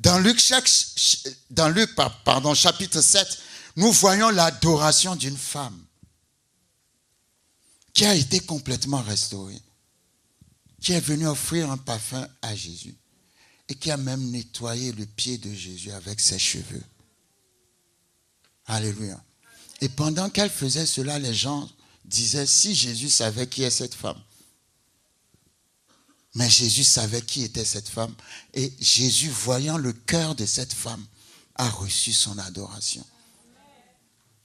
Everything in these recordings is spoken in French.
Dans Luc, chapitre 7, nous voyons l'adoration d'une femme qui a été complètement restaurée, qui est venue offrir un parfum à Jésus et qui a même nettoyé le pied de Jésus avec ses cheveux. Alléluia. Et pendant qu'elle faisait cela, les gens disaient, si Jésus savait qui est cette femme. Mais Jésus savait qui était cette femme. Et Jésus, voyant le cœur de cette femme, a reçu son adoration.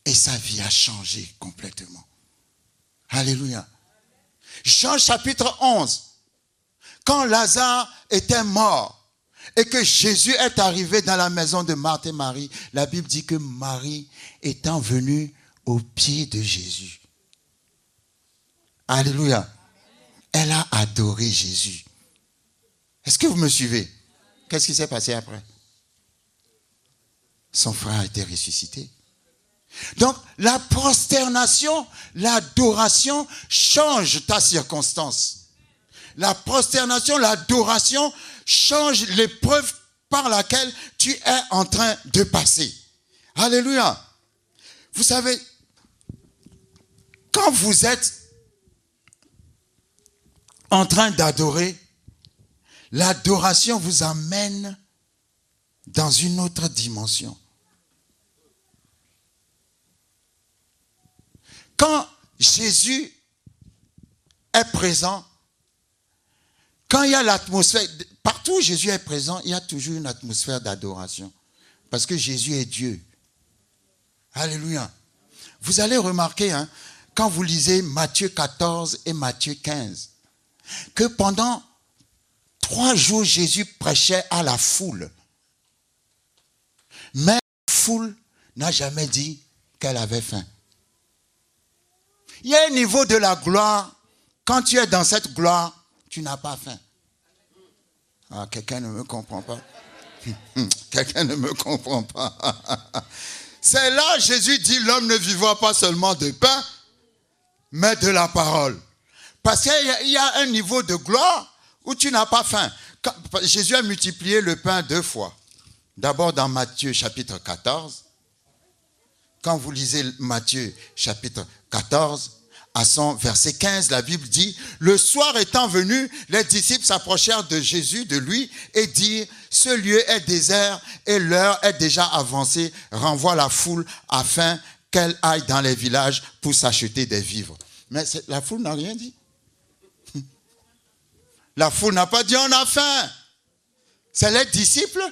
Et sa vie a changé complètement. Alléluia. Jean chapitre 11. Quand Lazare était mort et que Jésus est arrivé dans la maison de Marthe et Marie, la Bible dit que Marie étant venue au pied de Jésus. Alléluia. Elle a adoré Jésus. Est-ce que vous me suivez? Qu'est-ce qui s'est passé après? Son frère a été ressuscité. Donc, la prosternation, l'adoration change ta circonstance. La prosternation, l'adoration change l'épreuve par laquelle tu es en train de passer. Alléluia. Vous savez, quand vous êtes en train d'adorer, l'adoration vous amène dans une autre dimension. Quand Jésus est présent, quand il y a l'atmosphère, partout où Jésus est présent, il y a toujours une atmosphère d'adoration. Parce que Jésus est Dieu. Alléluia. Vous allez remarquer, quand vous lisez Matthieu 14 et Matthieu 15, que pendant 3 jours, Jésus prêchait à la foule. Mais la foule n'a jamais dit qu'elle avait faim. Il y a un niveau de la gloire. Quand tu es dans cette gloire, tu n'as pas faim. Ah, quelqu'un ne me comprend pas. Quelqu'un ne me comprend pas. C'est là, Jésus dit, l'homme ne vivra pas seulement de pain, mais de la parole. Parce qu'il y a un niveau de gloire où tu n'as pas faim. Jésus a multiplié le pain 2 fois. D'abord dans Matthieu chapitre 14. Quand vous lisez Matthieu chapitre 14, à son verset 15, la Bible dit, le soir étant venu, les disciples s'approchèrent de Jésus, de lui, et dirent, ce lieu est désert et l'heure est déjà avancée, renvoie la foule afin qu'elle aille dans les villages pour s'acheter des vivres. Mais la foule n'a rien dit. La foule n'a pas dit on a faim. C'est les disciples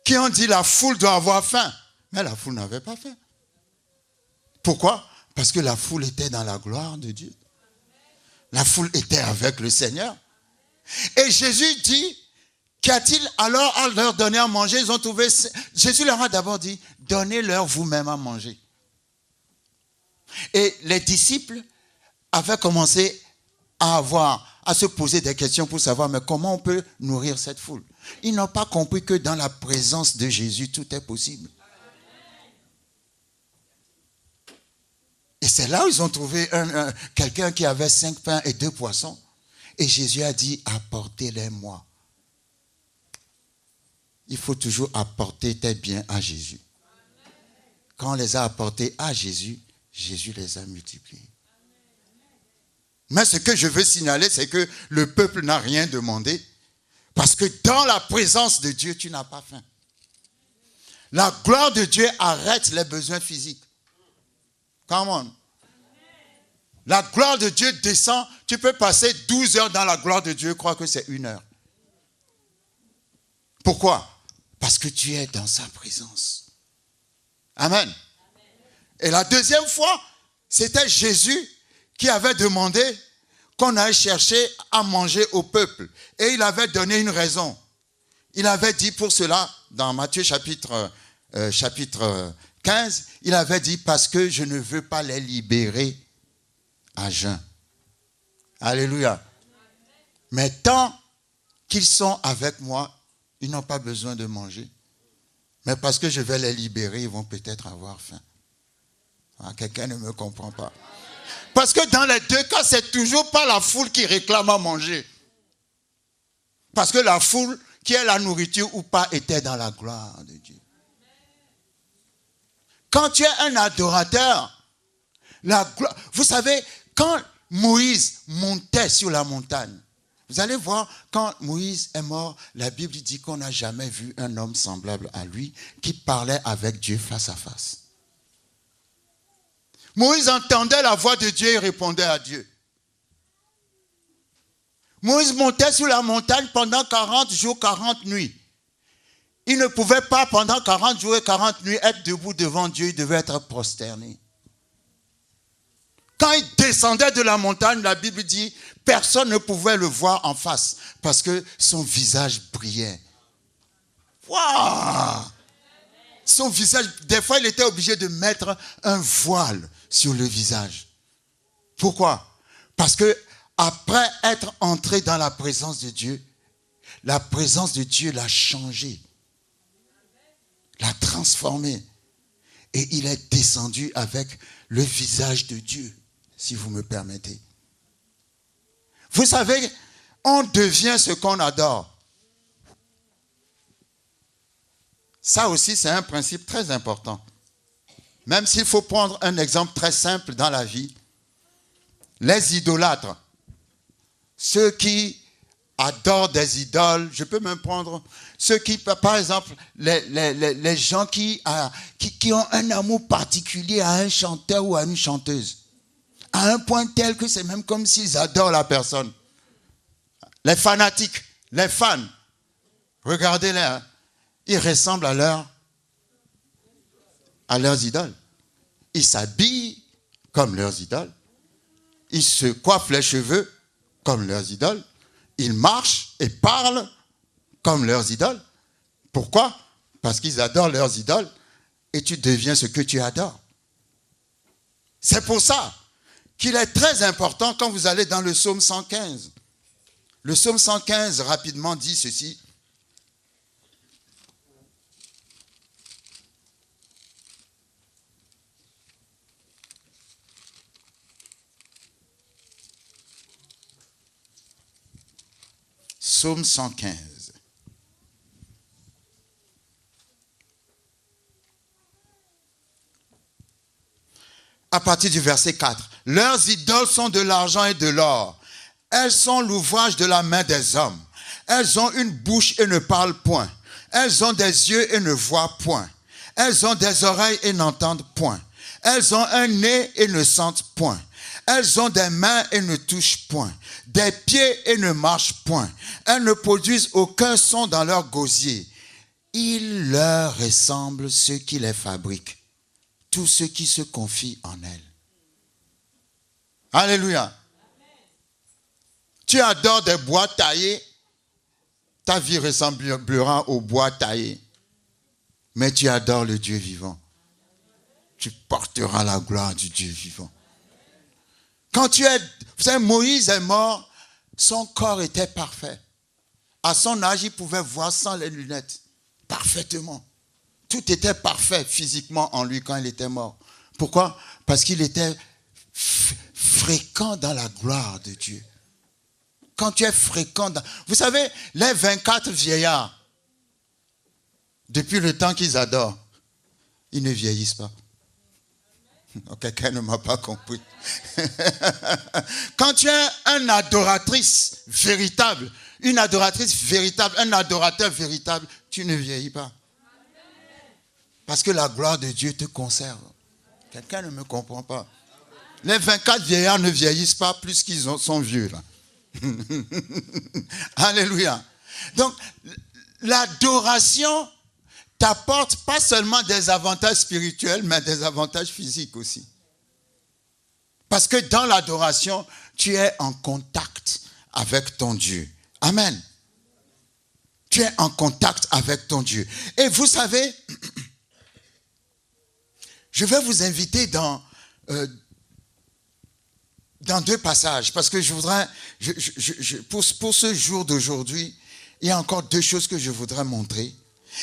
qui ont dit la foule doit avoir faim. Mais la foule n'avait pas faim. Pourquoi? Parce que la foule était dans la gloire de Dieu. La foule était avec le Seigneur. Et Jésus dit, qu'y a-t-il alors à leur donner à manger? Ils ont trouvé. Jésus leur a d'abord dit, donnez-leur vous-même à manger. Et les disciples avaient commencé à se poser des questions pour savoir, mais comment on peut nourrir cette foule? Ils n'ont pas compris que dans la présence de Jésus, tout est possible. Et c'est là où ils ont trouvé quelqu'un qui avait 5 pains et 2 poissons. Et Jésus a dit, apportez-les-moi. Il faut toujours apporter tes biens à Jésus. Quand on les a apportés à Jésus, Jésus les a multipliés. Mais ce que je veux signaler, c'est que le peuple n'a rien demandé. Parce que dans la présence de Dieu, tu n'as pas faim. La gloire de Dieu arrête les besoins physiques. Come on. La gloire de Dieu descend. Tu peux passer 12 heures dans la gloire de Dieu, crois que c'est 1 heure. Pourquoi? Parce que tu es dans sa présence. Amen. Et la deuxième fois, c'était Jésus qui avait demandé qu'on aille chercher à manger au peuple. Et il avait donné une raison. Il avait dit pour cela, dans Matthieu chapitre 15, il avait dit, parce que je ne veux pas les libérer à jeun. Alléluia. Mais tant qu'ils sont avec moi, ils n'ont pas besoin de manger. Mais parce que je vais les libérer, ils vont peut-être avoir faim. Ah, quelqu'un ne me comprend pas. Parce que dans les 2 cas, c'est toujours pas la foule qui réclame à manger. Parce que la foule qui est la nourriture ou pas, était dans la gloire de Dieu. Quand tu es un adorateur, la gloire, vous savez, quand Moïse montait sur la montagne, vous allez voir, quand Moïse est mort, la Bible dit qu'on n'a jamais vu un homme semblable à lui qui parlait avec Dieu face à face. Moïse entendait la voix de Dieu et répondait à Dieu. Moïse montait sur la montagne pendant 40 jours, 40 nuits. Il ne pouvait pas pendant 40 jours et 40 nuits être debout devant Dieu, il devait être prosterné. Quand il descendait de la montagne, la Bible dit, personne ne pouvait le voir en face parce que son visage brillait. Waouh! Son visage, des fois, il était obligé de mettre un voile sur le visage. Pourquoi? Parce que après être entré dans la présence de Dieu, la présence de Dieu l'a changé, l'a transformé. Et il est descendu avec le visage de Dieu, si vous me permettez. Vous savez, on devient ce qu'on adore. Ça aussi, c'est un principe très important. Même s'il faut prendre un exemple très simple dans la vie. Les idolâtres, ceux qui adorent des idoles, je peux même prendre ceux qui, par exemple, les gens qui ont un amour particulier à un chanteur ou à une chanteuse. À un point tel que c'est même comme s'ils adorent la personne. Les fanatiques, les fans, regardez-les, hein, ils ressemblent à leurs idoles. Ils s'habillent comme leurs idoles. Ils se coiffent les cheveux comme leurs idoles. Ils marchent et parlent comme leurs idoles. Pourquoi? Parce qu'ils adorent leurs idoles et tu deviens ce que tu adores. C'est pour ça qu'il est très important quand vous allez dans le psaume 115. Le psaume 115 rapidement dit ceci. Psaume 115. À partir du verset 4. Leurs idoles sont de l'argent et de l'or. Elles sont l'ouvrage de la main des hommes. Elles ont une bouche et ne parlent point. Elles ont des yeux et ne voient point. Elles ont des oreilles et n'entendent point. Elles ont un nez et ne sentent point. Elles ont des mains et ne touchent point, des pieds et ne marchent point. Elles ne produisent aucun son dans leur gosier. Il leur ressemble ceux qui les fabriquent, tous ceux qui se confient en elles. Alléluia. Tu adores des bois taillés, ta vie ressemblera aux bois taillés. Mais tu adores le Dieu vivant. Tu porteras la gloire du Dieu vivant. Quand vous savez, Moïse est mort, son corps était parfait. À son âge, il pouvait voir sans les lunettes, parfaitement. Tout était parfait physiquement en lui quand il était mort. Pourquoi? Parce qu'il était fréquent dans la gloire de Dieu. Quand tu es fréquent dans... Vous savez, les 24 vieillards, depuis le temps qu'ils adorent, ils ne vieillissent pas. Quelqu'un ne m'a pas compris. Quand tu es une adoratrice véritable, un adorateur véritable, tu ne vieillis pas. Parce que la gloire de Dieu te conserve. Quelqu'un ne me comprend pas. Les 24 vieillards ne vieillissent pas plus qu'ils sont vieux. Là. Alléluia. Donc, l'adoration t'apporte pas seulement des avantages spirituels, mais des avantages physiques aussi. Parce que dans l'adoration, tu es en contact avec ton Dieu. Amen. Tu es en contact avec ton Dieu. Et vous savez, je vais vous inviter dans 2 passages, parce que je voudrais, pour ce jour d'aujourd'hui, il y a encore 2 choses que je voudrais montrer.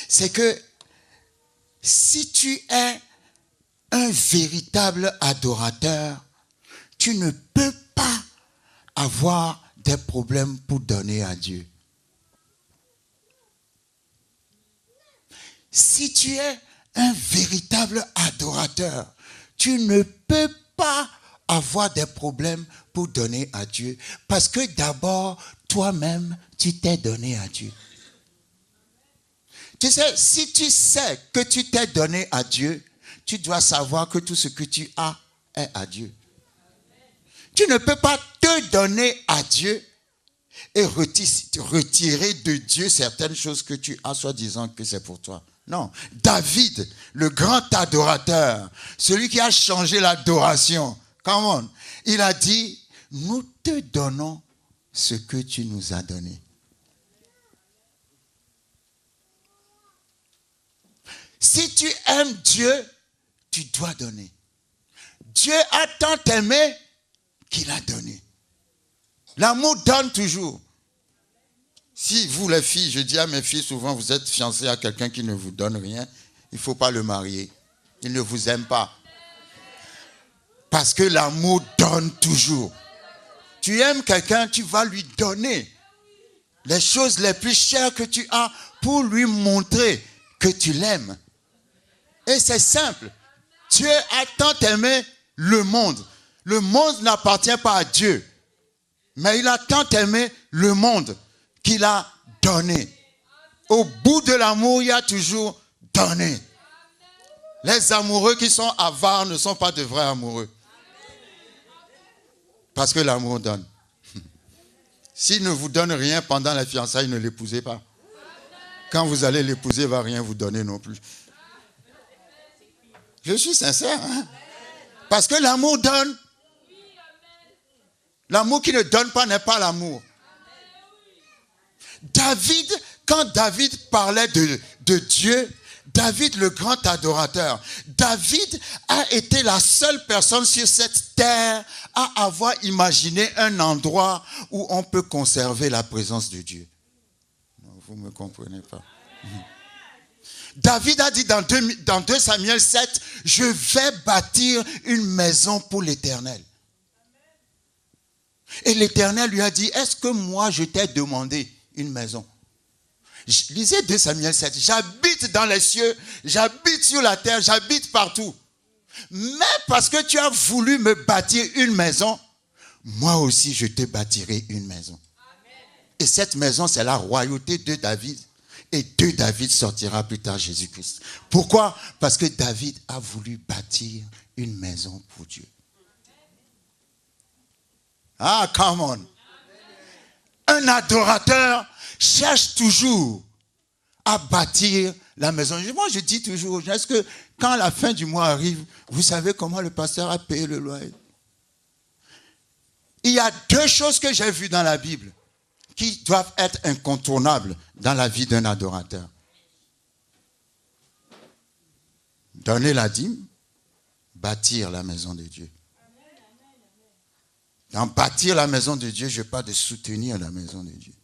C'est que si tu es un véritable adorateur, tu ne peux pas avoir des problèmes pour donner à Dieu. si tu es un véritable adorateur, tu ne peux pas avoir des problèmes pour donner à Dieu. Parce que d'abord, toi-même, tu t'es donné à Dieu. Tu sais, si tu sais que tu t'es donné à Dieu, tu dois savoir que tout ce que tu as est à Dieu. Tu ne peux pas te donner à Dieu et retirer de Dieu certaines choses que tu as, soi-disant que c'est pour toi. Non. David, le grand adorateur, celui qui a changé l'adoration, come on, il a dit, nous te donnons ce que tu nous as donné. Si tu aimes Dieu, tu dois donner. Dieu a tant aimé qu'il a donné. L'amour donne toujours. Si vous les filles, je dis à mes filles souvent, vous êtes fiancées à quelqu'un qui ne vous donne rien, il ne faut pas le marier. Il ne vous aime pas. Parce que l'amour donne toujours. Tu aimes quelqu'un, tu vas lui donner les choses les plus chères que tu as pour lui montrer que tu l'aimes. Et c'est simple. Dieu a tant aimé le monde. Le monde n'appartient pas à Dieu. Mais il a tant aimé le monde qu'il a donné. Au bout de l'amour, il y a toujours donné. Les amoureux qui sont avares ne sont pas de vrais amoureux. Parce que l'amour donne. S'il ne vous donne rien pendant la fiançailles, ne l'épousez pas. Quand vous allez l'épouser, il ne va rien vous donner non plus. Je suis sincère. Hein? Parce que l'amour donne. L'amour qui ne donne pas n'est pas l'amour. David, quand David parlait de Dieu, David, le grand adorateur, David a été la seule personne sur cette terre à avoir imaginé un endroit où on peut conserver la présence de Dieu. Non, vous ne me comprenez pas. David a dit dans 2 Samuel 7, je vais bâtir une maison pour l'Éternel. Et l'Éternel lui a dit, est-ce que moi je t'ai demandé une maison? Lisez 2 Samuel 7. J'habite dans les cieux, j'habite sur la terre, j'habite partout. Mais parce que tu as voulu me bâtir une maison, moi aussi je te bâtirai une maison. Et cette maison, c'est la royauté de David. Et de David sortira plus tard Jésus-Christ. Pourquoi? Parce que David a voulu bâtir une maison pour Dieu. Ah, come on. Un adorateur cherche toujours à bâtir la maison. Moi, je dis toujours, est-ce que quand la fin du mois arrive, vous savez comment le pasteur a payé le loyer? Il y a 2 choses que j'ai vues dans la Bible qui doivent être incontournables dans la vie d'un adorateur. Donner la dîme, bâtir la maison de Dieu. Dans bâtir la maison de Dieu, je parle de soutenir la maison de Dieu.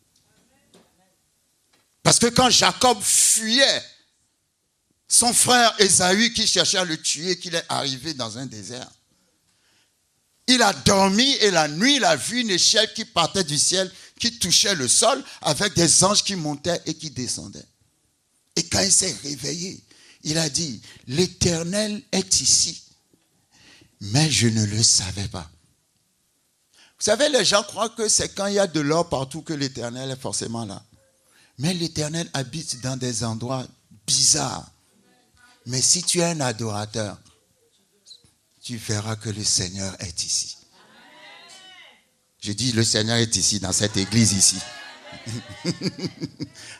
Parce que quand Jacob fuyait son frère Ésaü qui cherchait à le tuer, qu'il est arrivé dans un désert, il a dormi et la nuit, il a vu une échelle qui partait du ciel, qui touchait le sol avec des anges qui montaient et qui descendaient. Et quand il s'est réveillé, il a dit, l'Éternel est ici, mais je ne le savais pas. Vous savez, les gens croient que c'est quand il y a de l'or partout que l'Éternel est forcément là. Mais l'Éternel habite dans des endroits bizarres. Mais si tu es un adorateur, tu verras que le Seigneur est ici. Je dis, le Seigneur est ici, dans cette église ici.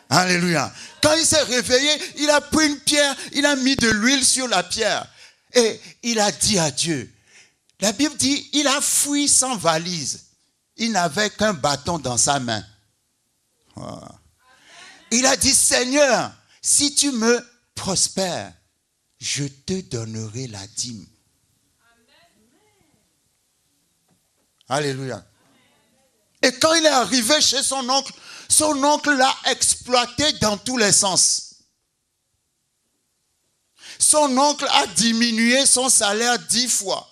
Alléluia. Quand il s'est réveillé, il a pris une pierre, il a mis de l'huile sur la pierre. Et il a dit à Dieu, la Bible dit, il a fui sans valise. Il n'avait qu'un bâton dans sa main. Oh. Il a dit, Seigneur, si tu me prospères, je te donnerai la dîme. Alléluia. Et quand il est arrivé chez son oncle l'a exploité dans tous les sens. Son oncle a diminué son salaire 10 fois.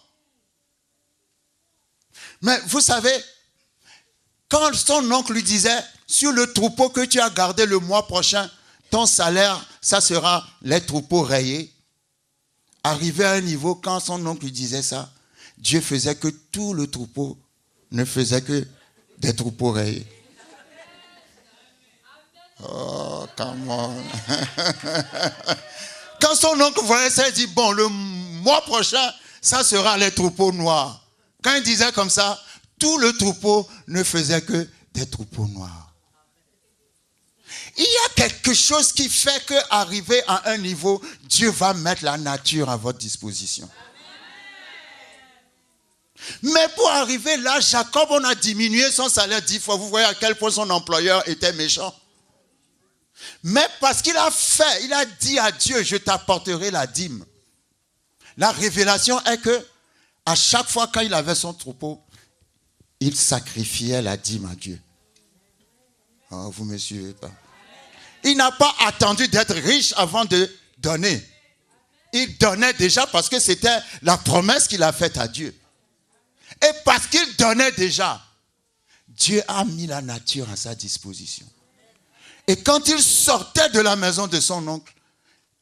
Mais vous savez, quand son oncle lui disait, sur le troupeau que tu as gardé le mois prochain, ton salaire, ça sera les troupeaux rayés. Arrivé à un niveau, quand son oncle lui disait ça, Dieu faisait que tout le troupeau ne faisait que des troupeaux rayés. Oh, come on. Quand son oncle voyait ça, il dit, bon, le mois prochain, ça sera les troupeaux noirs. Quand il disait comme ça, tout le troupeau ne faisait que des troupeaux noirs. Il y a quelque chose qui fait qu'arriver à un niveau, Dieu va mettre la nature à votre disposition. Mais pour arriver là, Jacob, on a diminué son salaire 10 fois. Vous voyez à quel point son employeur était méchant. Mais parce qu'il a fait, il a dit à Dieu, je t'apporterai la dîme. La révélation est que à chaque fois quand il avait son troupeau, il sacrifiait la dîme à Dieu. Oh, vous ne me suivez pas. Il n'a pas attendu d'être riche avant de donner. Il donnait déjà parce que c'était la promesse qu'il a faite à Dieu. Et parce qu'il donnait déjà, Dieu a mis la nature à sa disposition. Et quand il sortait de la maison de son oncle,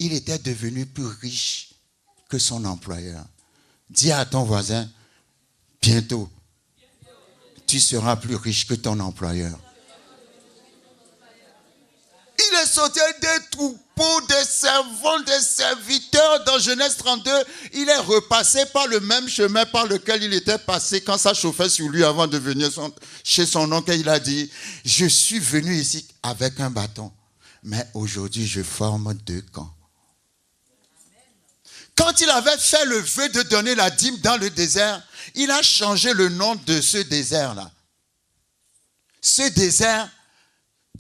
il était devenu plus riche que son employeur. Dis à ton voisin, bientôt, tu seras plus riche que ton employeur. Il est sorti des troupeaux, des servants, des serviteurs. Dans Genèse 32, il est repassé par le même chemin par lequel il était passé quand ça chauffait sur lui avant de venir chez son oncle. Il a dit, je suis venu ici avec un bâton, mais aujourd'hui je forme 2 camps. Quand il avait fait le vœu de donner la dîme dans le désert, il a changé le nom de ce désert-là. Ce désert,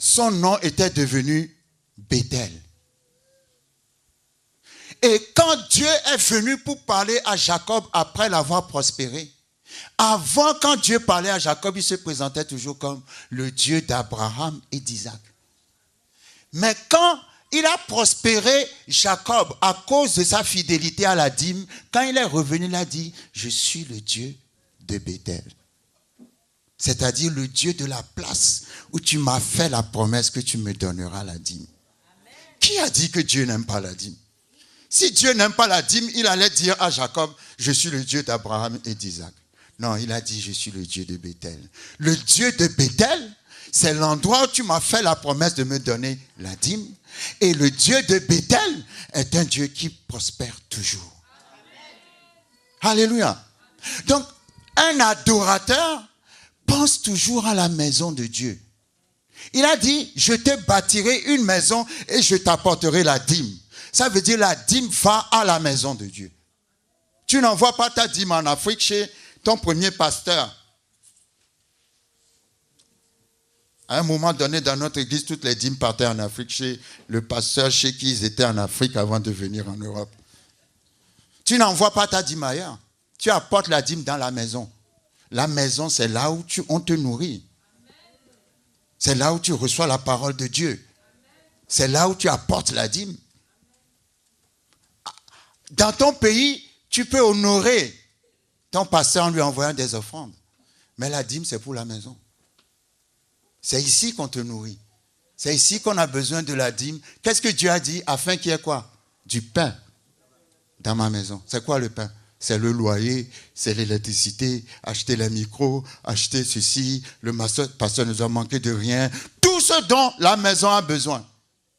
son nom était devenu Bethel. Et quand Dieu est venu pour parler à Jacob après l'avoir prospéré, avant, quand Dieu parlait à Jacob, il se présentait toujours comme le Dieu d'Abraham et d'Isaac. Mais quand il a prospéré Jacob à cause de sa fidélité à la dîme, quand il est revenu, il a dit, je suis le Dieu de Bethel. C'est-à-dire le Dieu de la place où tu m'as fait la promesse que tu me donneras la dîme. Amen. Qui a dit que Dieu n'aime pas la dîme? Si Dieu n'aime pas la dîme, il allait dire à Jacob, je suis le Dieu d'Abraham et d'Isaac. Non, il a dit, je suis le Dieu de Bethel. Le Dieu de Bethel, c'est l'endroit où tu m'as fait la promesse de me donner la dîme. Et le Dieu de Bethel est un Dieu qui prospère toujours. Amen. Alléluia. Donc, un adorateur pense toujours à la maison de Dieu. Il a dit, je te bâtirai une maison et je t'apporterai la dîme. Ça veut dire la dîme va à la maison de Dieu. Tu n'envoies pas ta dîme en Afrique chez ton premier pasteur. À un moment donné, dans notre église, toutes les dîmes partaient en Afrique chez le pasteur chez qui ils étaient en Afrique avant de venir en Europe. Tu n'envoies pas ta dîme ailleurs. Tu apportes la dîme dans la maison. La maison, c'est là où on te nourrit. C'est là où tu reçois la parole de Dieu. C'est là où tu apportes la dîme. Dans ton pays, tu peux honorer ton pasteur en lui envoyant des offrandes. Mais la dîme, c'est pour la maison. C'est ici qu'on te nourrit. C'est ici qu'on a besoin de la dîme. Qu'est-ce que Dieu a dit? Afin qu'il y ait quoi? Du pain dans ma maison. C'est quoi le pain? C'est le loyer, c'est l'électricité, acheter les micros, acheter ceci, le pasteur nous a manqué de rien. Tout ce dont la maison a besoin.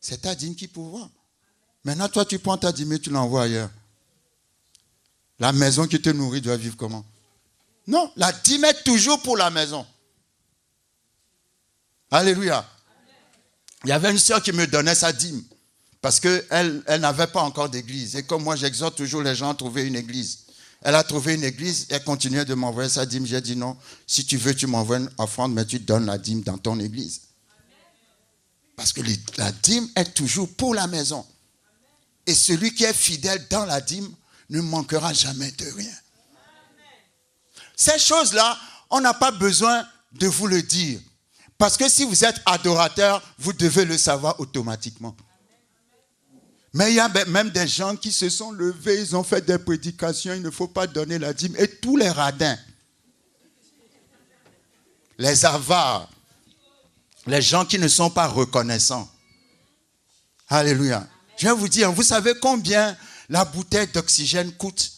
C'est ta dîme qui pourvoit. Maintenant, toi, tu prends ta dîme et tu l'envoies ailleurs. La maison qui te nourrit doit vivre comment? Non, la dîme est toujours pour la maison. Alléluia. Il y avait une sœur qui me donnait sa dîme parce qu'elle n'avait pas encore d'église. Et comme moi, j'exhorte toujours les gens à trouver une église. Elle a trouvé une église et elle continuait de m'envoyer sa dîme. J'ai dit non, si tu veux, tu m'envoies une offrande, mais tu donnes la dîme dans ton église. Parce que la dîme est toujours pour la maison. Et celui qui est fidèle dans la dîme ne manquera jamais de rien. Ces choses-là, on n'a pas besoin de vous le dire. Parce que si vous êtes adorateur, vous devez le savoir automatiquement. Mais il y a même des gens qui se sont levés, ils ont fait des prédications, il ne faut pas donner la dîme. Et tous les radins, les avares, les gens qui ne sont pas reconnaissants, Alléluia. Je vais vous dire, vous savez combien la bouteille d'oxygène coûte?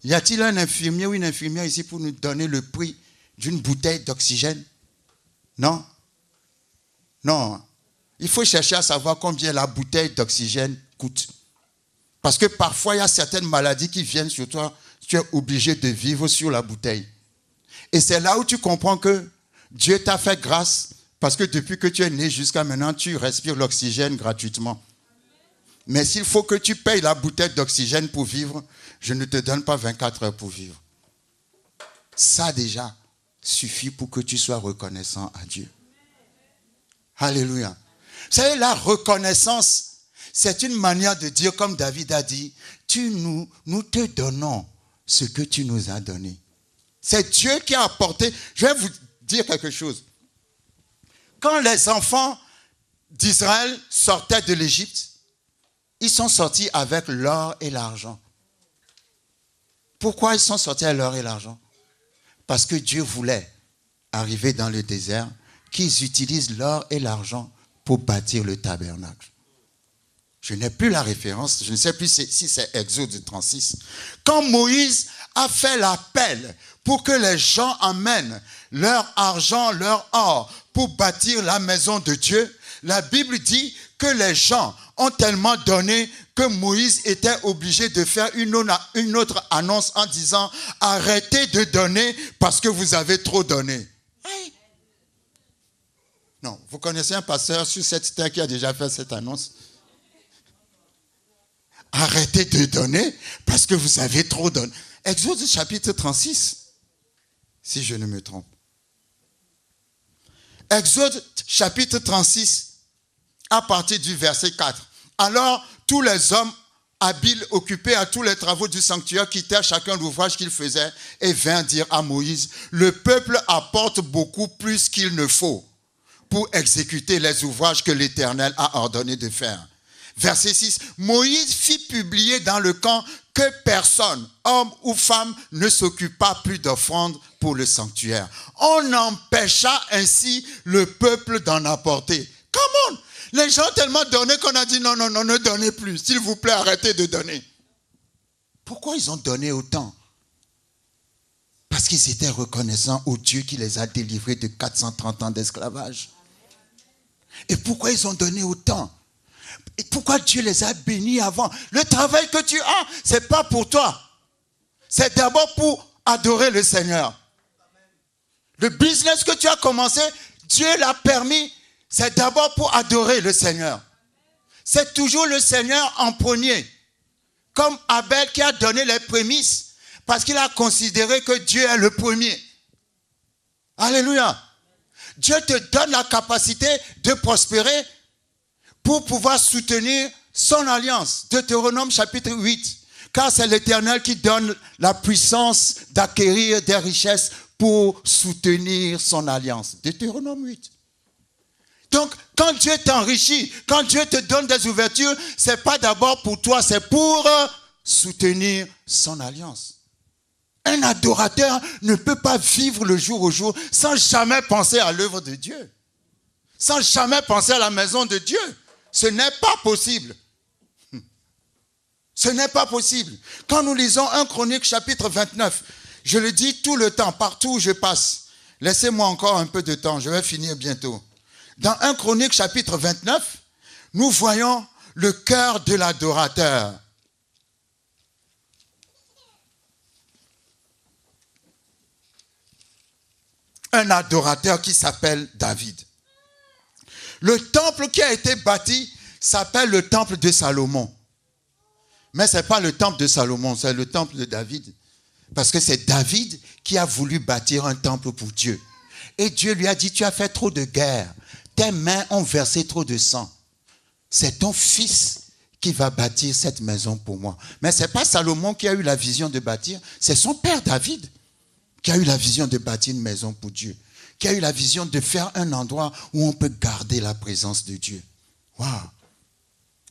Y a-t-il un infirmier ou une infirmière ici pour nous donner le prix d'une bouteille d'oxygène? Non? Non. Il faut chercher à savoir combien la bouteille d'oxygène coûte. Parce que parfois, il y a certaines maladies qui viennent sur toi, tu es obligé de vivre sur la bouteille. Et c'est là où tu comprends que Dieu t'a fait grâce, parce que depuis que tu es né jusqu'à maintenant, tu respires l'oxygène gratuitement. Mais s'il faut que tu payes la bouteille d'oxygène pour vivre, je ne te donne pas 24 heures pour vivre. Ça déjà suffit pour que tu sois reconnaissant à Dieu. Alléluia. Vous savez, la reconnaissance, c'est une manière de dire, comme David a dit, nous te donnons ce que tu nous as donné. C'est Dieu qui a apporté. Je vais vous dire quelque chose. Quand les enfants d'Israël sortaient de l'Égypte, ils sont sortis avec l'or et l'argent. Pourquoi ils sont sortis avec l'or et l'argent? Parce que Dieu voulait, arriver dans le désert, qu'ils utilisent l'or et l'argent pour bâtir le tabernacle. Je n'ai plus la référence, je ne sais plus si c'est Exode 36. Quand Moïse a fait l'appel pour que les gens amènent leur argent, leur or pour bâtir la maison de Dieu, la Bible dit que les gens ont tellement donné que Moïse était obligé de faire une autre annonce en disant « Arrêtez de donner parce que vous avez trop donné. » Non, vous connaissez un pasteur sur cette terre qui a déjà fait cette annonce? Arrêtez de donner parce que vous avez trop donné. Exode chapitre 36, si je ne me trompe. Exode chapitre 36, à partir du verset 4. Alors, tous les hommes habiles occupés à tous les travaux du sanctuaire quittèrent chacun l'ouvrage qu'il faisait et vinrent dire à Moïse, le peuple apporte beaucoup plus qu'il ne faut pour exécuter les ouvrages que l'Éternel a ordonné de faire. Verset 6, Moïse fit publier dans le camp que personne, homme ou femme, ne s'occupa plus d'offrandes pour le sanctuaire. On empêcha ainsi le peuple d'en apporter. Come on! Les gens ont tellement donné qu'on a dit non, ne donnez plus. S'il vous plaît, arrêtez de donner. Pourquoi ils ont donné autant? Parce qu'ils étaient reconnaissants au Dieu qui les a délivrés de 430 ans d'esclavage. Et pourquoi ils ont donné autant? Et pourquoi Dieu les a bénis avant? Le travail que tu as, ce n'est pas pour toi. C'est d'abord pour adorer le Seigneur. Le business que tu as commencé, Dieu l'a permis, c'est d'abord pour adorer le Seigneur. C'est toujours le Seigneur en premier. Comme Abel qui a donné les prémices, parce qu'il a considéré que Dieu est le premier. Alléluia. Dieu te donne la capacité de prospérer pour pouvoir soutenir son alliance. Deutéronome chapitre 8. Car c'est l'Éternel qui donne la puissance d'acquérir des richesses pour soutenir son alliance. Deutéronome 8. Donc, quand Dieu t'enrichit, quand Dieu te donne des ouvertures, ce n'est pas d'abord pour toi, c'est pour soutenir son alliance. Un adorateur ne peut pas vivre le jour au jour sans jamais penser à l'œuvre de Dieu. Sans jamais penser à la maison de Dieu. Ce n'est pas possible. Ce n'est pas possible. Quand nous lisons 1 Chronique chapitre 29, je le dis tout le temps, partout où je passe. Laissez-moi encore un peu de temps, je vais finir bientôt. Dans 1 Chronique chapitre 29, nous voyons le cœur de l'adorateur. Un adorateur qui s'appelle David. Le temple qui a été bâti s'appelle le temple de Salomon. Mais ce n'est pas le temple de Salomon, c'est le temple de David. Parce que c'est David qui a voulu bâtir un temple pour Dieu. Et Dieu lui a dit, tu as fait trop de guerre. Tes mains ont versé trop de sang. C'est ton fils qui va bâtir cette maison pour moi. Mais ce n'est pas Salomon qui a eu la vision de bâtir, c'est son père David qui a eu la vision de bâtir une maison pour Dieu, qui a eu la vision de faire un endroit où on peut garder la présence de Dieu. Waouh!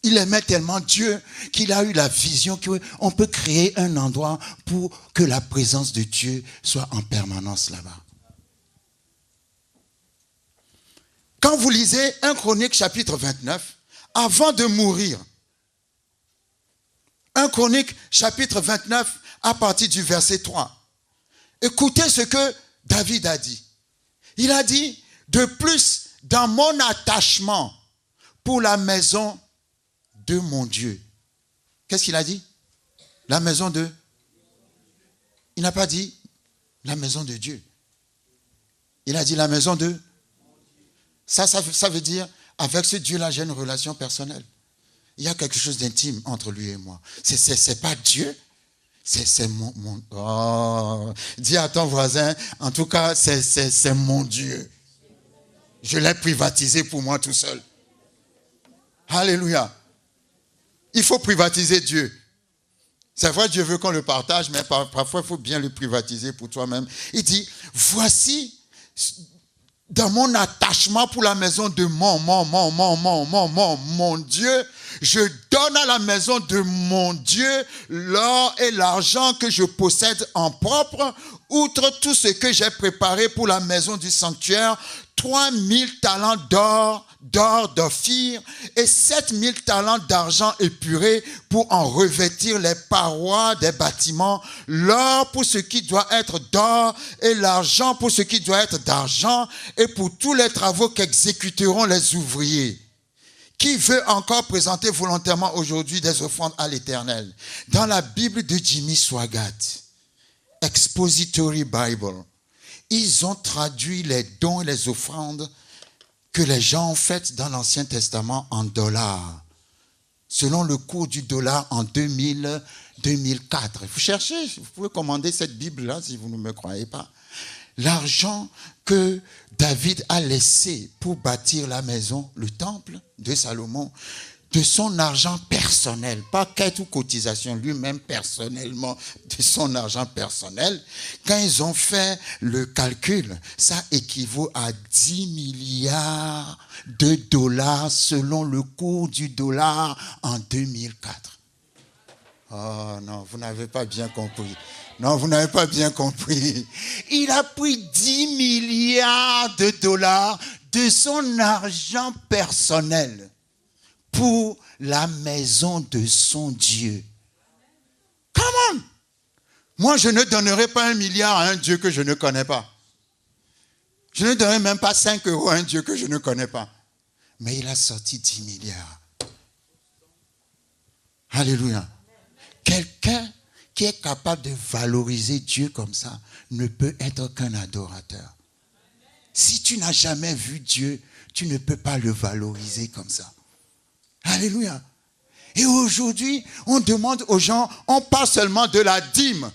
Il aimait tellement Dieu qu'il a eu la vision qu'on peut créer un endroit pour que la présence de Dieu soit en permanence là-bas. Quand vous lisez 1 Chronique chapitre 29, avant de mourir. 1 Chronique, chapitre 29, à partir du verset 3. Écoutez ce que David a dit. Il a dit, de plus, dans mon attachement pour la maison de mon Dieu. Qu'est-ce qu'il a dit? La maison de... Il n'a pas dit la maison de Dieu. Il a dit la maison de... Ça veut dire, avec ce Dieu-là, j'ai une relation personnelle. Il y a quelque chose d'intime entre lui et moi. C'est pas Dieu, c'est mon... Oh, dis à ton voisin, en tout cas, c'est mon Dieu. Je l'ai privatisé pour moi tout seul. Alléluia. Il faut privatiser Dieu. C'est vrai, Dieu veut qu'on le partage, mais parfois, il faut bien le privatiser pour toi-même. Il dit, voici, dans mon attachement pour la maison de mon Dieu, je donne à la maison de mon Dieu l'or et l'argent que je possède en propre, outre tout ce que j'ai préparé pour la maison du sanctuaire, 3000 talents d'Ophir et 7000 talents d'argent épuré pour en revêtir les parois des bâtiments, l'or pour ce qui doit être d'or et l'argent pour ce qui doit être d'argent et pour tous les travaux qu'exécuteront les ouvriers. Qui veut encore présenter volontairement aujourd'hui des offrandes à l'Éternel? Dans la Bible de Jimmy Swaggart, Expository Bible, ils ont traduit les dons et les offrandes que les gens ont faites dans l'Ancien Testament en dollars, selon le cours du dollar en 2004. Vous cherchez, vous pouvez commander cette Bible-là si vous ne me croyez pas. L'argent que David a laissé pour bâtir la maison, le temple de Salomon, de son argent personnel, pas quête ou cotisation, lui-même personnellement, de son argent personnel, quand ils ont fait le calcul, ça équivaut à 10 milliards de dollars selon le cours du dollar en 2004. Oh non, vous n'avez pas bien compris. Non, vous n'avez pas bien compris. Il a pris 10 milliards de dollars de son argent personnel pour la maison de son Dieu. Come on! Moi, je ne donnerai pas 1 milliard à un Dieu que je ne connais pas. Je ne donnerai même pas 5 euros à un Dieu que je ne connais pas. Mais il a sorti 10 milliards. Alléluia. Quelqu'un qui est capable de valoriser Dieu comme ça ne peut être qu'un adorateur. Si tu n'as jamais vu Dieu, tu ne peux pas le valoriser comme ça. Alléluia. Et aujourd'hui, on demande aux gens, on parle seulement de la dîme.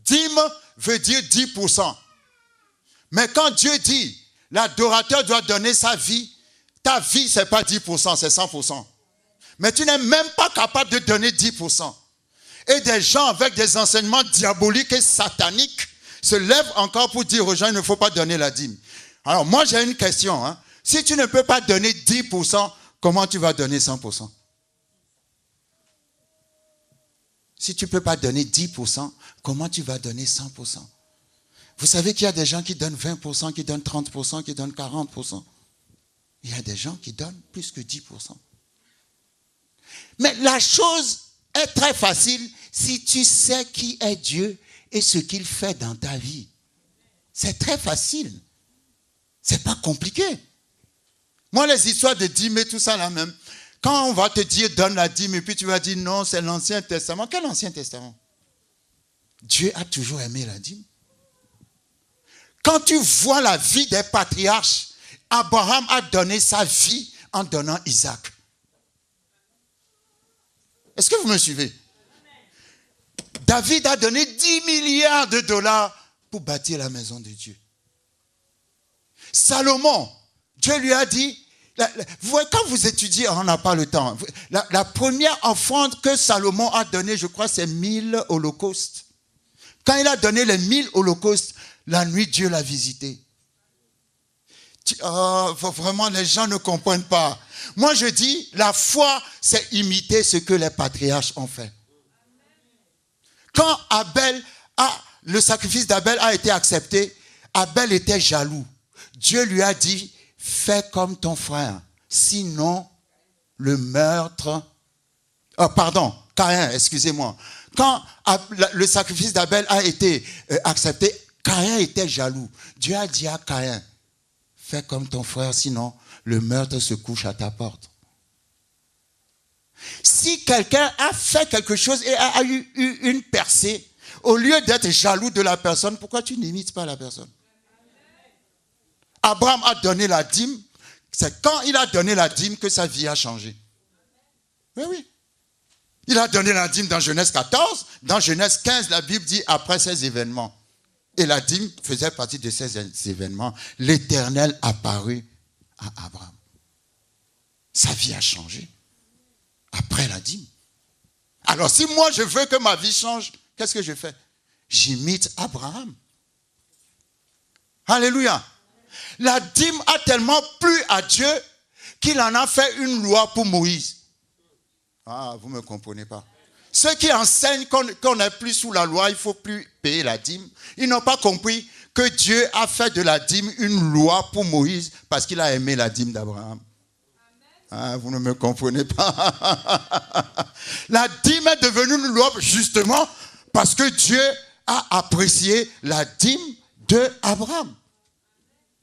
Dîme veut dire 10%. Mais quand Dieu dit, l'adorateur doit donner sa vie, ta vie, ce n'est pas 10%, c'est 100%. Mais tu n'es même pas capable de donner 10%. Et des gens avec des enseignements diaboliques et sataniques se lèvent encore pour dire aux gens, il ne faut pas donner la dîme. Alors moi, j'ai une question. Hein. Si tu ne peux pas donner 10%, comment tu vas donner 100%? Si tu ne peux pas donner 10%, comment tu vas donner 100%? Vous savez qu'il y a des gens qui donnent 20%, qui donnent 30%, qui donnent 40%. Il y a des gens qui donnent plus que 10%. Mais la chose est très facile si tu sais qui est Dieu et ce qu'il fait dans ta vie. C'est très facile. C'est pas compliqué. Moi, les histoires de dîmes et tout ça là même, quand on va te dire donne la dîme et puis tu vas dire non, c'est l'Ancien Testament. Quel Ancien Testament? Dieu a toujours aimé la dîme. Quand tu vois la vie des patriarches, Abraham a donné sa vie en donnant Isaac. Est-ce que vous me suivez? David a donné 10 milliards de dollars pour bâtir la maison de Dieu. Salomon, Dieu lui a dit, vous voyez, quand vous étudiez, on n'a pas le temps, la première offrande que Salomon a donnée, je crois, c'est 1000 holocaustes. Quand il a donné les 1000 holocaustes, la nuit, Dieu l'a visité. Vraiment, les gens ne comprennent pas. Moi, je dis, la foi, c'est imiter ce que les patriarches ont fait. Quand le sacrifice d'Abel a été accepté, Abel était jaloux. Dieu lui a dit, fais comme ton frère, sinon le meurtre. Oh, pardon, Caïn, excusez-moi. Quand le sacrifice d'Abel a été accepté, Caïn était jaloux. Dieu a dit à Caïn, fais comme ton frère, sinon le meurtre se couche à ta porte. Si quelqu'un a fait quelque chose et a eu une percée, au lieu d'être jaloux de la personne, pourquoi tu n'imites pas la personne? Abraham a donné la dîme. C'est quand il a donné la dîme que sa vie a changé. Oui, oui. Il a donné la dîme dans Genèse 14. Dans Genèse 15, la Bible dit après ces événements. Et la dîme faisait partie de ces événements. L'Éternel apparut à Abraham. Sa vie a changé. Après la dîme. Alors si moi je veux que ma vie change, qu'est-ce que je fais? J'imite Abraham. Alléluia. La dîme a tellement plu à Dieu qu'il en a fait une loi pour Moïse. Ah, vous ne me comprenez pas. Ceux qui enseignent qu'on n'est plus sous la loi, il ne faut plus payer la dîme, ils n'ont pas compris que Dieu a fait de la dîme une loi pour Moïse parce qu'il a aimé la dîme d'Abraham. Ah, vous ne me comprenez pas. La dîme est devenue une loi justement parce que Dieu a apprécié la dîme d'Abraham,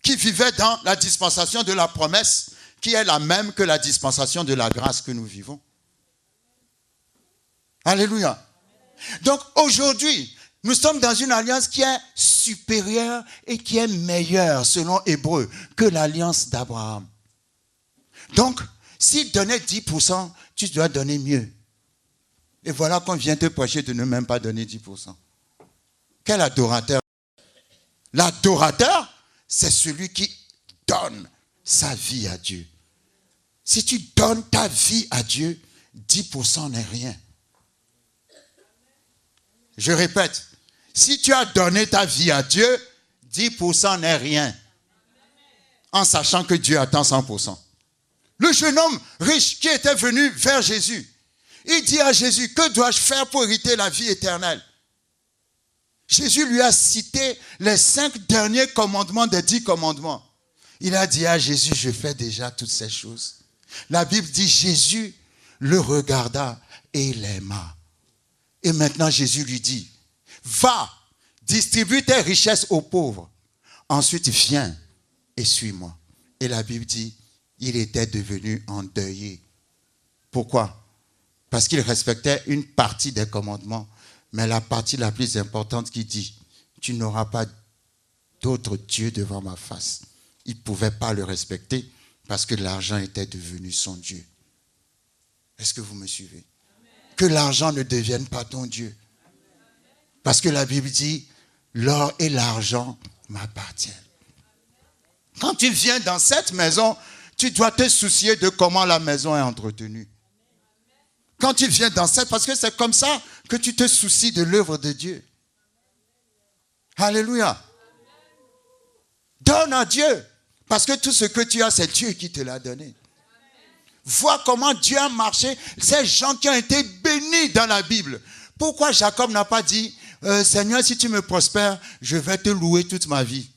qui vivait dans la dispensation de la promesse, qui est la même que la dispensation de la grâce que nous vivons. Alléluia. Donc aujourd'hui, nous sommes dans une alliance qui est supérieure et qui est meilleure, selon Hébreu, que l'alliance d'Abraham. Donc, s'il donnait 10%, tu dois donner mieux. Et voilà qu'on vient te prêcher de ne même pas donner 10%. Quel adorateur? L'adorateur, c'est celui qui donne sa vie à Dieu. Si tu donnes ta vie à Dieu, 10% n'est rien. Je répète, si tu as donné ta vie à Dieu, 10% n'est rien. En sachant que Dieu attend 100%. Le jeune homme riche qui était venu vers Jésus, il dit à Jésus, que dois-je faire pour hériter la vie éternelle? Jésus lui a cité les 5 derniers commandements des 10 commandements. Il a dit à Jésus, je fais déjà toutes ces choses. La Bible dit, Jésus le regarda et l'aima. Et maintenant Jésus lui dit, va, distribue tes richesses aux pauvres. Ensuite viens et suis-moi. Et la Bible dit, il était devenu endeuillé. Pourquoi? Parce qu'il respectait une partie des commandements. Mais la partie la plus importante qui dit, tu n'auras pas d'autre Dieu devant ma face. Il ne pouvait pas le respecter parce que l'argent était devenu son Dieu. Est-ce que vous me suivez? Que l'argent ne devienne pas ton Dieu. Parce que la Bible dit, l'or et l'argent m'appartiennent. Quand tu viens dans cette maison, tu dois te soucier de comment la maison est entretenue. Quand tu viens dans cette, parce que c'est comme ça que tu te soucies de l'œuvre de Dieu. Alléluia. Donne à Dieu. Parce que tout ce que tu as, c'est Dieu qui te l'a donné. Vois comment Dieu a marché. Ces gens qui ont été bénis dans la Bible. Pourquoi Jacob n'a pas dit, Seigneur, si tu me prospères, je vais te louer toute ma vie.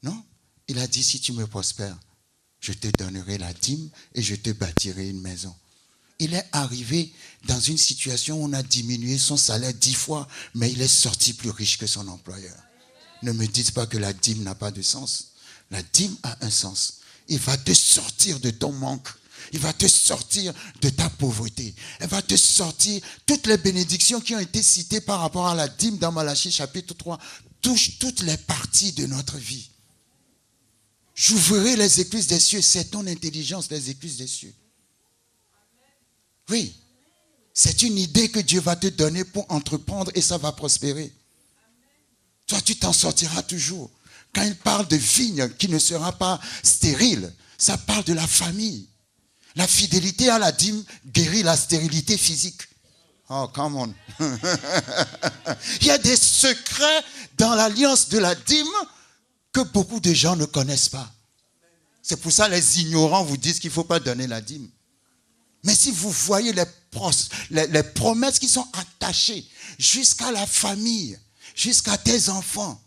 Non. Il a dit, si tu me prospères, je te donnerai la dîme et je te bâtirai une maison. Il est arrivé dans une situation où on a diminué son salaire 10 fois, mais il est sorti plus riche que son employeur. Ne me dites pas que la dîme n'a pas de sens. La dîme a un sens. Il va te sortir de ton manque. Il va te sortir de ta pauvreté. Elle va te sortir. Toutes les bénédictions qui ont été citées par rapport à la dîme dans Malachie chapitre 3 touchent toutes les parties de notre vie. J'ouvrirai les écluses des cieux. C'est ton intelligence, les écluses des cieux. Oui, c'est une idée que Dieu va te donner pour entreprendre et ça va prospérer. Toi, tu t'en sortiras toujours. Quand il parle de vigne qui ne sera pas stérile, ça parle de la famille. La fidélité à la dîme guérit la stérilité physique. Oh, come on. Il y a des secrets dans l'alliance de la dîme que beaucoup de gens ne connaissent pas. C'est pour ça que les ignorants vous disent qu'il ne faut pas donner la dîme. Mais si vous voyez les promesses qui sont attachées jusqu'à la famille, jusqu'à tes enfants,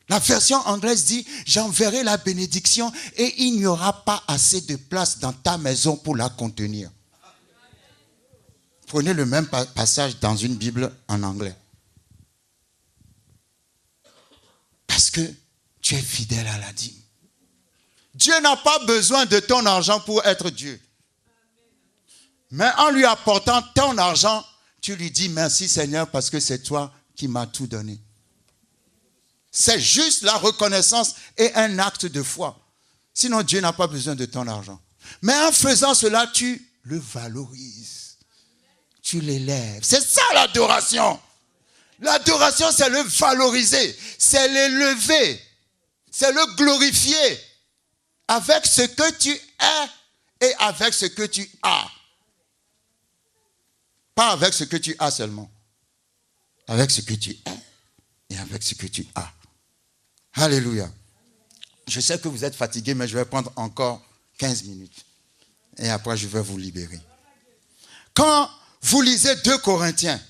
La version anglaise dit, j'enverrai la bénédiction et il n'y aura pas assez de place dans ta maison pour la contenir. Prenez le même passage dans une Bible en anglais. Parce que tu es fidèle à la dîme. Dieu n'a pas besoin de ton argent pour être Dieu. Mais en lui apportant ton argent, tu lui dis merci Seigneur parce que c'est toi qui m'as tout donné. C'est juste la reconnaissance et un acte de foi. Sinon, Dieu n'a pas besoin de ton argent. Mais en faisant cela, tu le valorises. Tu l'élèves. C'est ça l'adoration. L'adoration, c'est le valoriser. C'est l'élever. C'est le glorifier. Avec ce que tu es et avec ce que tu as. Pas avec ce que tu as seulement. Avec ce que tu es et avec ce que tu as. Alléluia. Je sais que vous êtes fatigués, mais je vais prendre encore 15 minutes. Et après, je vais vous libérer. Quand vous lisez 2 Corinthiens,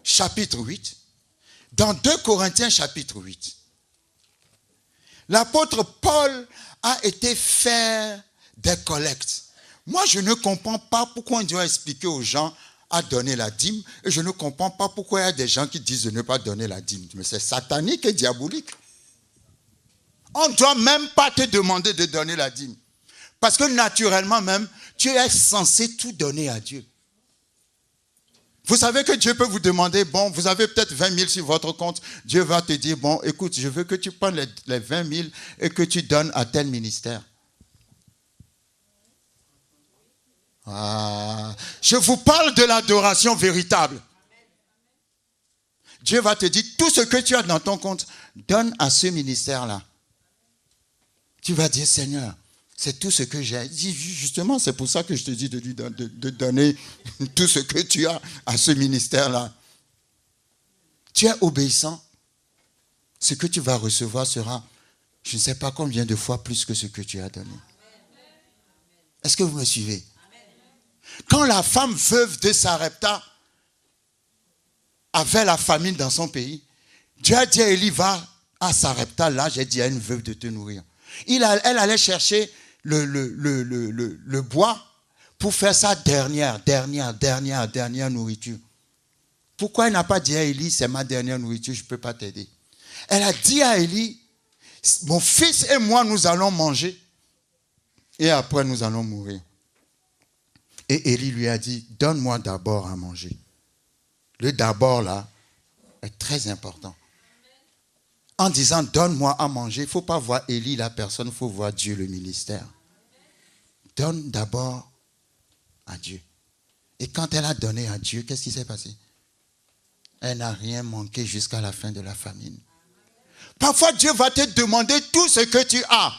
chapitre 8, dans 2 Corinthiens, chapitre 8, l'apôtre Paul a été faire des collectes. Moi, je ne comprends pas pourquoi on doit expliquer aux gens à donner la dîme, et je ne comprends pas pourquoi il y a des gens qui disent de ne pas donner la dîme. Mais c'est satanique et diabolique. On ne doit même pas te demander de donner la dîme. Parce que naturellement même, tu es censé tout donner à Dieu. Vous savez que Dieu peut vous demander, bon, vous avez peut-être 20 000 sur votre compte. Dieu va te dire, bon, écoute, je veux que tu prennes les 20 000 et que tu donnes à tel ministère. Ah, je vous parle de l'adoration véritable. Dieu va te dire, tout ce que tu as dans ton compte, donne à ce ministère-là. Tu vas dire, Seigneur, c'est tout ce que j'ai. Justement, c'est pour ça que je te dis de donner tout ce que tu as à ce ministère-là. Tu es obéissant. Ce que tu vas recevoir sera, je ne sais pas combien de fois plus que ce que tu as donné. Est-ce que vous me suivez? Quand la femme veuve de Sarepta avait la famine dans son pays, Dieu a dit à Élie, va à Sarepta, là j'ai dit à une veuve de te nourrir. Elle allait chercher le bois pour faire sa dernière nourriture. Pourquoi elle n'a pas dit à Élie, c'est ma dernière nourriture, je ne peux pas t'aider. Elle a dit à Élie, mon fils et moi, nous allons manger et après nous allons mourir. Et Élie lui a dit, donne-moi d'abord à manger. Le d'abord là est très important. En disant, donne-moi à manger, il ne faut pas voir Élie la personne, il faut voir Dieu le ministère. Donne d'abord à Dieu. Et quand elle a donné à Dieu, qu'est-ce qui s'est passé? Elle n'a rien manqué jusqu'à la fin de la famine. Parfois, Dieu va te demander tout ce que tu as.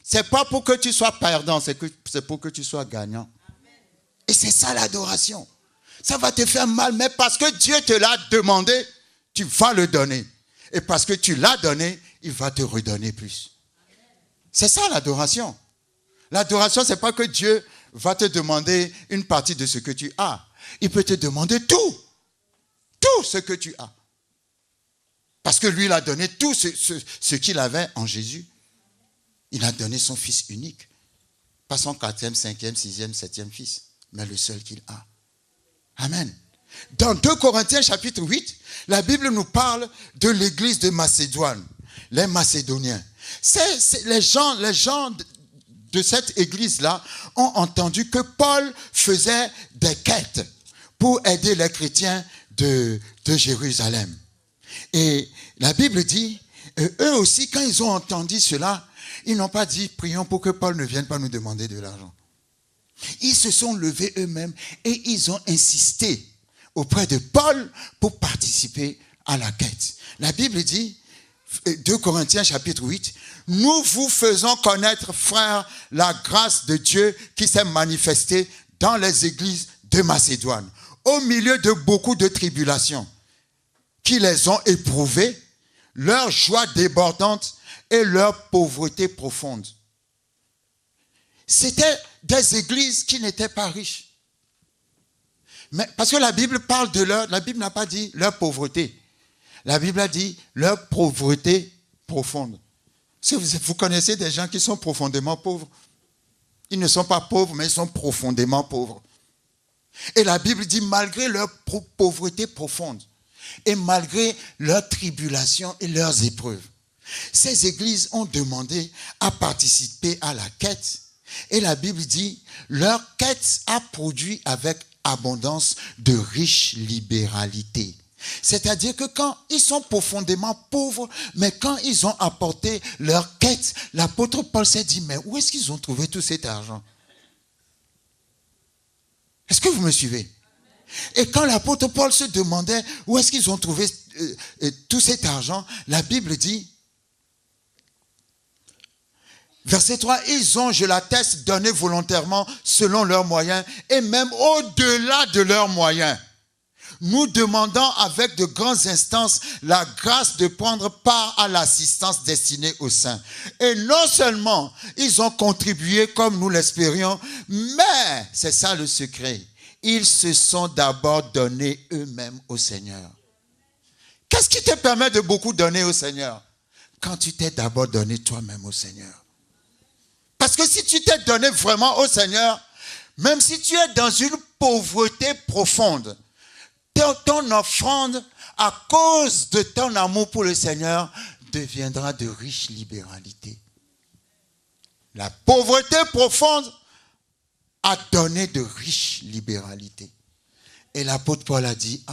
Ce n'est pas pour que tu sois perdant, c'est pour que tu sois gagnant. Et c'est ça l'adoration. Ça va te faire mal, mais parce que Dieu te l'a demandé, tu vas le donner. Et parce que tu l'as donné, il va te redonner plus. C'est ça l'adoration. L'adoration, ce n'est pas que Dieu va te demander une partie de ce que tu as. Il peut te demander tout. Tout ce que tu as. Parce que lui, il a donné tout ce qu'il avait en Jésus. Il a donné son fils unique. Pas son 4e, 5e, 6e, 7e fils. Mais le seul qu'il a. Amen. Dans 2 Corinthiens chapitre 8, la Bible nous parle de l'église de Macédoine. Les Macédoniens. Les gens de cette église-là ont entendu que Paul faisait des quêtes pour aider les chrétiens de Jérusalem. Et la Bible dit, eux aussi, quand ils ont entendu cela, ils n'ont pas dit, prions pour que Paul ne vienne pas nous demander de l'argent. Ils se sont levés eux-mêmes et ils ont insisté auprès de Paul pour participer à la quête. La Bible dit, 2 Corinthiens chapitre 8, nous vous faisons connaître, frères, la grâce de Dieu qui s'est manifestée dans les églises de Macédoine, au milieu de beaucoup de tribulations qui les ont éprouvées, leur joie débordante et leur pauvreté profonde. C'était des églises qui n'étaient pas riches. Mais parce que la Bible parle de la Bible n'a pas dit leur pauvreté. La Bible a dit leur pauvreté profonde. Vous connaissez des gens qui sont profondément pauvres. Ils ne sont pas pauvres, mais ils sont profondément pauvres. Et la Bible dit, malgré leur pauvreté profonde, et malgré leurs tribulations et leurs épreuves, ces églises ont demandé à participer à la quête. Et la Bible dit, leur quête a produit avec abondance de riche libéralité. C'est-à-dire que quand ils sont profondément pauvres, mais quand ils ont apporté leur quête, l'apôtre Paul s'est dit, mais où est-ce qu'ils ont trouvé tout cet argent? Est-ce que vous me suivez? Et quand l'apôtre Paul se demandait où est-ce qu'ils ont trouvé tout cet argent, la Bible dit, verset 3, ils ont, je l'atteste, donné volontairement selon leurs moyens et même au-delà de leurs moyens, nous demandant avec de grandes instances la grâce de prendre part à l'assistance destinée aux saints. Et non seulement ils ont contribué comme nous l'espérions, mais, c'est ça le secret, ils se sont d'abord donnés eux-mêmes au Seigneur. Qu'est-ce qui te permet de beaucoup donner au Seigneur? Quand tu t'es d'abord donné toi-même au Seigneur. Parce que si tu t'es donné vraiment au Seigneur, même si tu es dans une pauvreté profonde, ton offrande, à cause de ton amour pour le Seigneur, deviendra de riche libéralité. La pauvreté profonde a donné de riche libéralité. Et l'apôtre Paul a dit,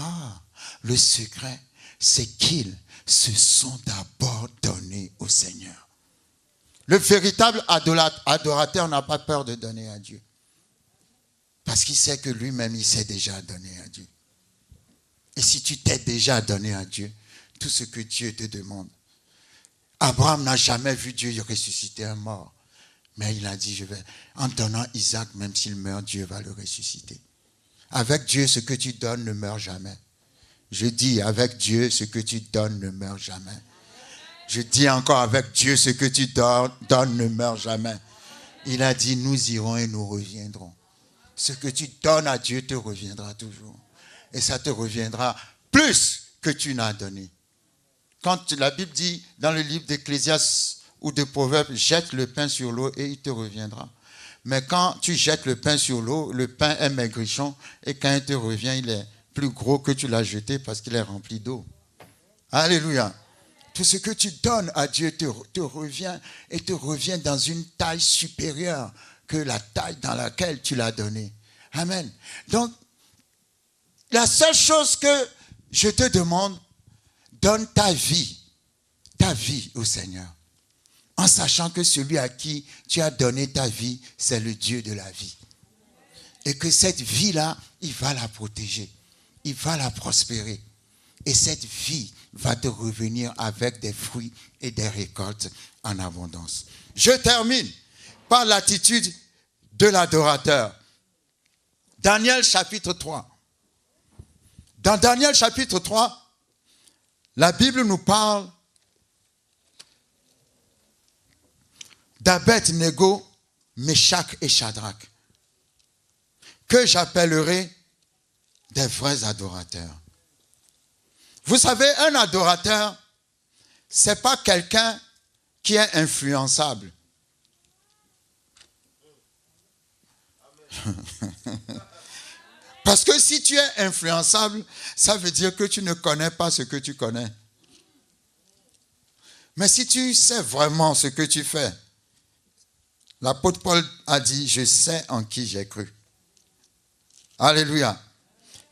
le secret, c'est qu'ils se sont d'abord donnés au Seigneur. Le véritable adorateur n'a pas peur de donner à Dieu. Parce qu'il sait que lui-même, il s'est déjà donné à Dieu. Et si tu t'es déjà donné à Dieu, tout ce que Dieu te demande. Abraham n'a jamais vu Dieu ressusciter un mort. Mais il a dit, en donnant Isaac, même s'il meurt, Dieu va le ressusciter. Avec Dieu, ce que tu donnes ne meurt jamais. Je dis, avec Dieu, ce que tu donnes ne meurt jamais. Je dis encore, avec Dieu, ce que tu donnes ne meurt jamais. Il a dit, nous irons et nous reviendrons. Ce que tu donnes à Dieu te reviendra toujours. Et ça te reviendra plus que tu n'as donné. Quand la Bible dit, dans le livre d'Ecclésiaste ou de Proverbes, jette le pain sur l'eau et il te reviendra. Mais quand tu jettes le pain sur l'eau, le pain est maigrichon et quand il te revient, il est plus gros que tu l'as jeté parce qu'il est rempli d'eau. Alléluia. Tout ce que tu donnes à Dieu te revient et te revient dans une taille supérieure que la taille dans laquelle tu l'as donné. Amen. Donc, la seule chose que je te demande, donne ta vie au Seigneur. En sachant que celui à qui tu as donné ta vie, c'est le Dieu de la vie. Et que cette vie-là, il va la protéger. Il va la prospérer. Et cette vie va te revenir avec des fruits et des récoltes en abondance. Je termine par l'attitude de l'adorateur. Daniel chapitre 3. Dans Daniel chapitre 3, la Bible nous parle d'Abed-Nego, Méshach et Shadrach, que j'appellerai des vrais adorateurs. Vous savez, un adorateur, ce n'est pas quelqu'un qui est influençable. Parce que si tu es influençable, ça veut dire que tu ne connais pas ce que tu connais. Mais si tu sais vraiment ce que tu fais, l'apôtre Paul a dit, je sais en qui j'ai cru. Alléluia.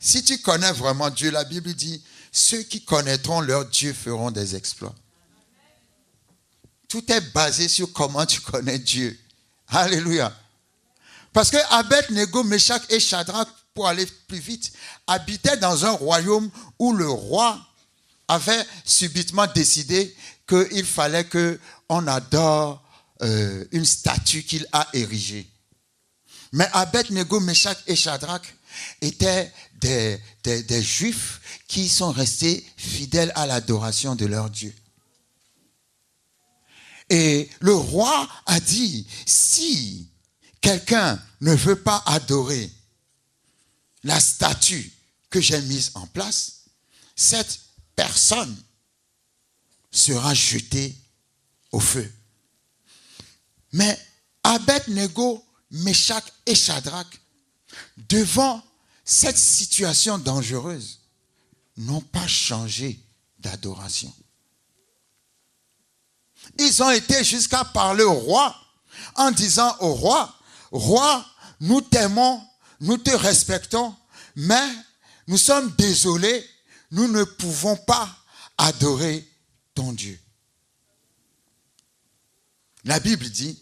Si tu connais vraiment Dieu, la Bible dit, ceux qui connaîtront leur Dieu feront des exploits. Tout est basé sur comment tu connais Dieu. Alléluia. Parce que Abed-Nego, Méshach et Shadrach, pour aller plus vite, habitaient dans un royaume où le roi avait subitement décidé qu'il fallait qu'on adore une statue qu'il a érigée. Mais Abed-Nego, Méshach et Shadrach étaient des Juifs qui sont restés fidèles à l'adoration de leur Dieu. Et le roi a dit, si quelqu'un ne veut pas adorer la statue que j'ai mise en place, cette personne sera jetée au feu. Mais Abed-Négo, Méshach et Shadrach, devant cette situation dangereuse, n'ont pas changé d'adoration. Ils ont été jusqu'à parler au roi en disant au roi, « Roi, nous t'aimons, nous te respectons, mais nous sommes désolés, nous ne pouvons pas adorer ton Dieu. » La Bible dit,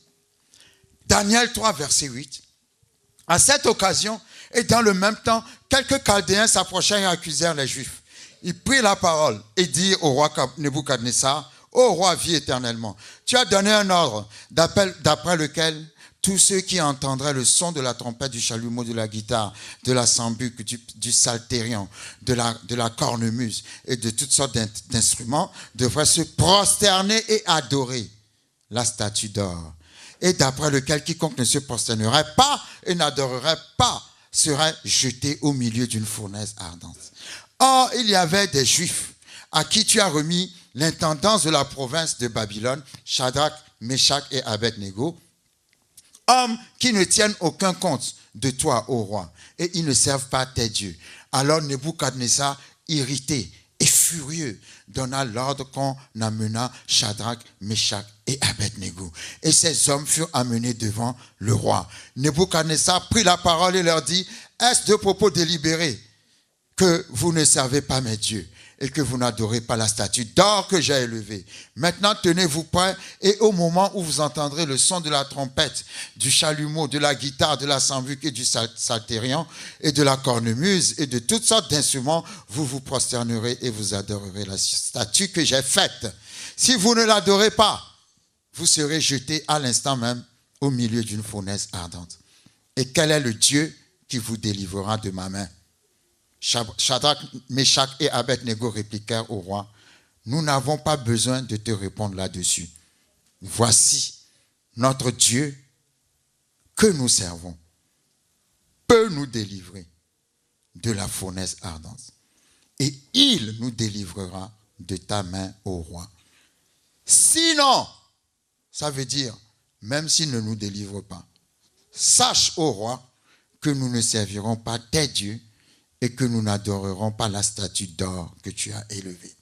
Daniel 3, verset 8, « À cette occasion, et dans le même temps, quelques Chaldéens s'approchèrent et accusèrent les Juifs. Ils prirent la parole et dirent au roi Nebuchadnezzar, « Ô roi, vis éternellement. Tu as donné un ordre d'après lequel tous ceux qui entendraient le son de la trompette, du chalumeau, de la guitare, de la sambuc, du psalterion, de la cornemuse et de toutes sortes d'instruments devraient se prosterner et adorer la statue d'or. Et d'après lequel quiconque ne se prosternerait pas et n'adorerait pas serait jeté au milieu d'une fournaise ardente. Or, il y avait des Juifs à qui tu as remis l'intendance de la province de Babylone, Shadrach, Méshach et Abed-Négo, hommes qui ne tiennent aucun compte de toi, ô roi, et ils ne servent pas tes dieux. » Alors Nebuchadnezzar, irrité et furieux, donna l'ordre qu'on amena Shadrach, Méshach et Abed-Négo. Et ces hommes furent amenés devant le roi. Nebuchadnezzar prit la parole et leur dit, « Est-ce de propos délibérés que vous ne servez pas mes dieux et que vous n'adorez pas la statue d'or que j'ai élevée? Maintenant, tenez-vous prêts, et au moment où vous entendrez le son de la trompette, du chalumeau, de la guitare, de la sambuc et du psalterion et de la cornemuse et de toutes sortes d'instruments, vous vous prosternerez et vous adorerez la statue que j'ai faite. Si vous ne l'adorez pas, vous serez jetés à l'instant même au milieu d'une fournaise ardente. Et quel est le Dieu qui vous délivrera de ma main? » Shadrach, Méshach et Abed-Négo répliquèrent au roi, « Nous n'avons pas besoin de te répondre là-dessus. Voici notre Dieu que nous servons peut nous délivrer de la fournaise ardente. Et il nous délivrera de ta main, ô roi. Sinon, ça veut dire, même s'il ne nous délivre pas, sache, ô roi, que nous ne servirons pas tes dieux et que nous n'adorerons pas la statue d'or que tu as élevée. »